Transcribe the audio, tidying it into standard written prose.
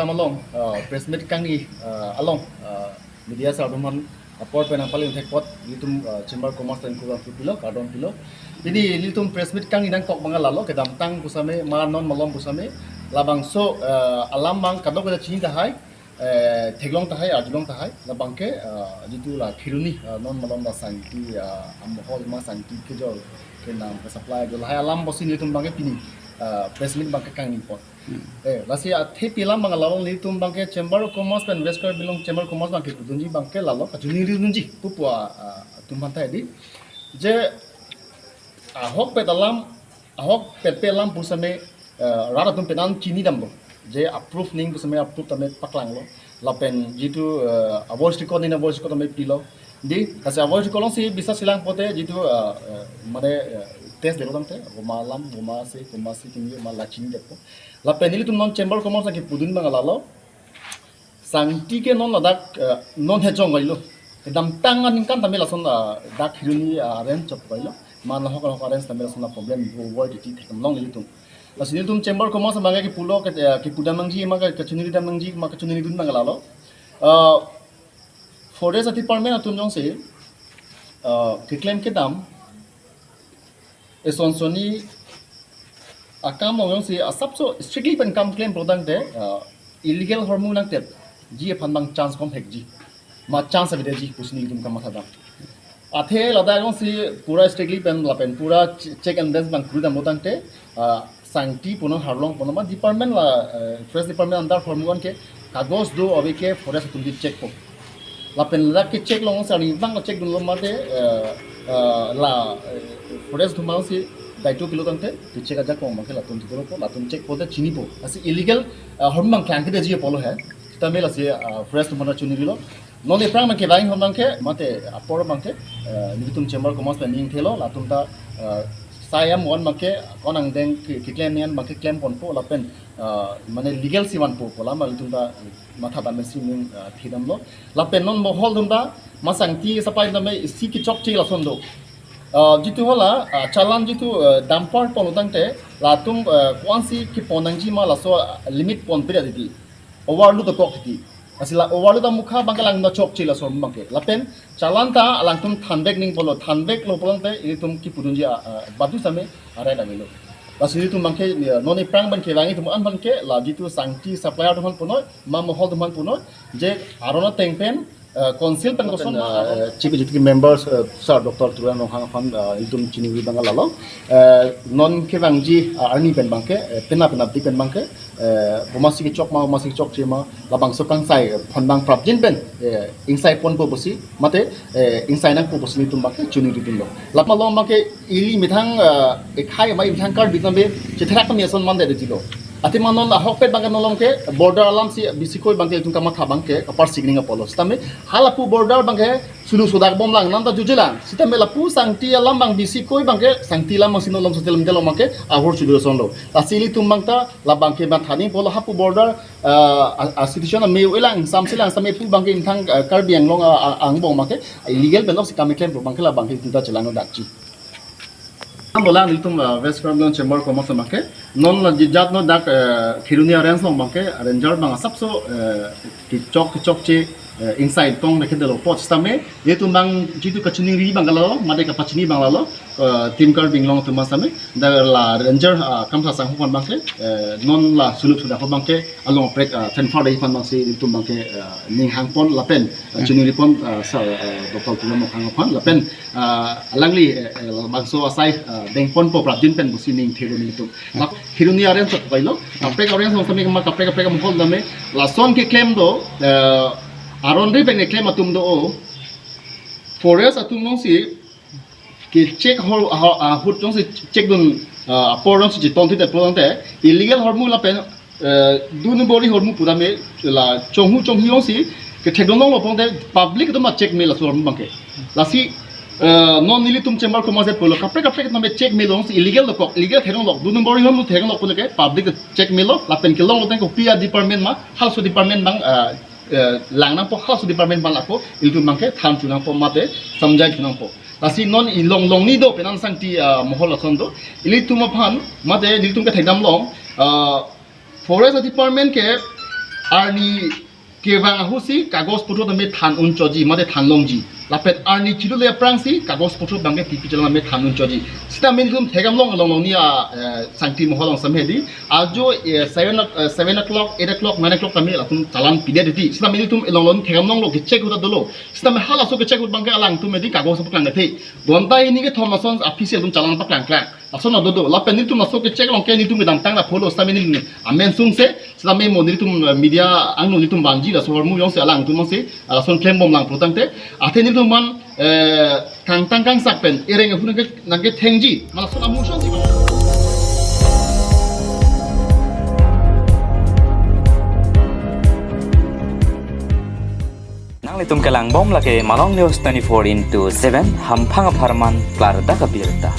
kedam along press meet kang ni along media sa duman port penang paling thek pot litum chamber commerce tan kurang pilo kardon pilo jadi litum press meet kang idang kok mangal lalo kedam tang pusame ma non malom pusame labang so alam bang kadok kada chini tahai theglong tahai ajlong tahai labang ke jitu la khiruni non malom da santi amhol ma santi ke jo ke nam ke supply jo hai alam bosin litum bang ke pini press meet bang ke kang ni pot lasi the pilam bang lalong litum bang ke chamber commerce pen western belong chamber commerce bang ke dunji bang ke lalo ka juni dunji pupua tumban thai di je ahok pedalam pusame rara tum penan chini dambo je approve ning pusame approve tame paklang lo lapen jitu voice record ni na voice record tame pilo di kasi voice record si bisa silang pote jitu mane test delo tamte goma se kingi ma lachini depo lapen ili tum non chamber commerce ki pudun bangalalo sangti ke non ladak non hejong gailo dam tangan ningkan tame lason dak hiruni aren chop gailo man ho ko aren tame lason problem word ti thekam long li tum lasini tum chamber commerce bangai ki pulo ki pudamangji ma ka chuniri damangji ma ka chuniri dun bangalalo forest department atum jong se ki claim ke dam esonsoni akam mong se asapso strictly pen kam claim product de illegal hormone nang tep ji phan bang chance kom hekji ma chance avide ji pusni tum kam matha dam athe lada jong se pura strictly pen lapen pura check and balance bang kruda motang te sangti puno harlong puno ma department la forest department andar hormone ke kagos do abe ke forest tum di check po lapen la ke check long sari bang check dun lo mate la forest thumau si daito kilo tante to check aja ko makhe latun thuro po latun check pote chini po asi illegal hormone klank de ji polo hai tamel asi forest thumana chuni dilo non e prang ma ke lain hormone ke mate apor bangke nitum chamber commerce planning thelo latun ta saya mon make konang deng ki claim nian make claim kon po lapen mane legal siwan po pola ma tunda matha ban si ning thidam lo lapen non mo hol dum da masang ti sapai na me si ki chok ti la son do jitu hola chalan jitu dampar pon utang te latum kwansi ki ponang ji ma la so limit pon pira di overlu to kok ti asila overlu da mukha bangkalang na chok chi la son bangke lapen chalan ta alang tum thanbek ning polo thanbek lo polong te tum ki pudunji batu same are da melo basili tum bangke noni prang ban ke wangi tum an bangke la jitu sangti supplier tum pono ma mo hol tum pono je arona tengpen council pen koson chief executive members sir dr turan rohang fan iltum chini wi bangal lalo non ke bangji arni pen bangke pena di pen bangke bomasi ki chok chima labang sokang sai phonbang prabjin pen insai pon po bosi mate insai nang po bosi tum bangke chuni ri tin lo lapma lo bangke ili mithang ekhai mai mithang kar bitambe chithra kam yason mande de tilo ati manon hokpet bangke nolong ke border alam si bisikoi bangke tum kama thabangke apar signing polos tame halapu border bangke sulu sudak bom lang nanda jujelang sitame lapu sangti alam bang bisikoi bangke sangti lam masino lom sotelum delom bangke ahor chudu sondo asili tum bangta labangke ban thani polo hapu border situation me ulang samsilang same pu bangke inthang karbi anglong angbong bangke illegal benos kami claim bangke la bangke tinta chelano dakchi bola nitum west problem chamber commerce make non jat no dak khirunia range long make ranger bang sabso ki chok che inside tong na kedelo pot stame yetu bang jitu kachini ri bangalo made ka pachini bangalo team card binglong tu masame da la ranger kamsa sang hon bangke non la sulup sudah hon bangke along prek ten for day fan bang si nitum bangke ning hang pon lapen chini ri pon sa doktor tu mo hang pon lapen alangli bangso asai deng pon po prabjin pen busi ning thero ni tu lap hiruni aren sat bailo prek aren song sami ma prek mo hol dame la son ke claim do aron ri pen claim atum do forest atum nong si ki check hol hut jong si check dun apor jong si ton thi te pro te illegal hormu la pen dun bori hormu pura me la chonghu jong si ke thedong lo pong te public to ma check me la so hormu bangke la si non nili tum chamber commerce polo kapre no me check me long illegal lo illegal thedong lo dun bori hormu thedong lo pon ke public check me lo la pen ke long lo ten ko pia department ma house department bang langnang po house department bang lako iltu mangke tham chunang po mate samjai chunang po lasi non long ni do penan sangti mohol ason do ili tuma phan mate dil tum ke thaidam long forest department ke arni kewang ahusi kagos putro dame than unchoji made thanlongji lapet arni chidule prangsi kagos putro bange tipi jalan me than unchoji sita minum thegamlong along nia sangti moholong samhedi ajo 7 o'clock 8 o'clock 9 o'clock kami lakum jalan pidedi sita minum elong thegamlong lo gecek uta dolo sita me hala so gecek ut bange alang tu medi kagos putro ngate gonta ini ke thomason official tum jalan paklang klang asona dodo lapet ni tum masuk gecek long ke ni tum gedang tang na photo sita minum amen sungse sita me mo ni tum media angno ni tum banji da so hormu yong se alang tum se son claim bom lang protang te athe itu man kang sakpen ireng pun nage tengji malah sona muson sih nang litum kelang bom lake malong news 24/7 hampang aparman klar da kabirta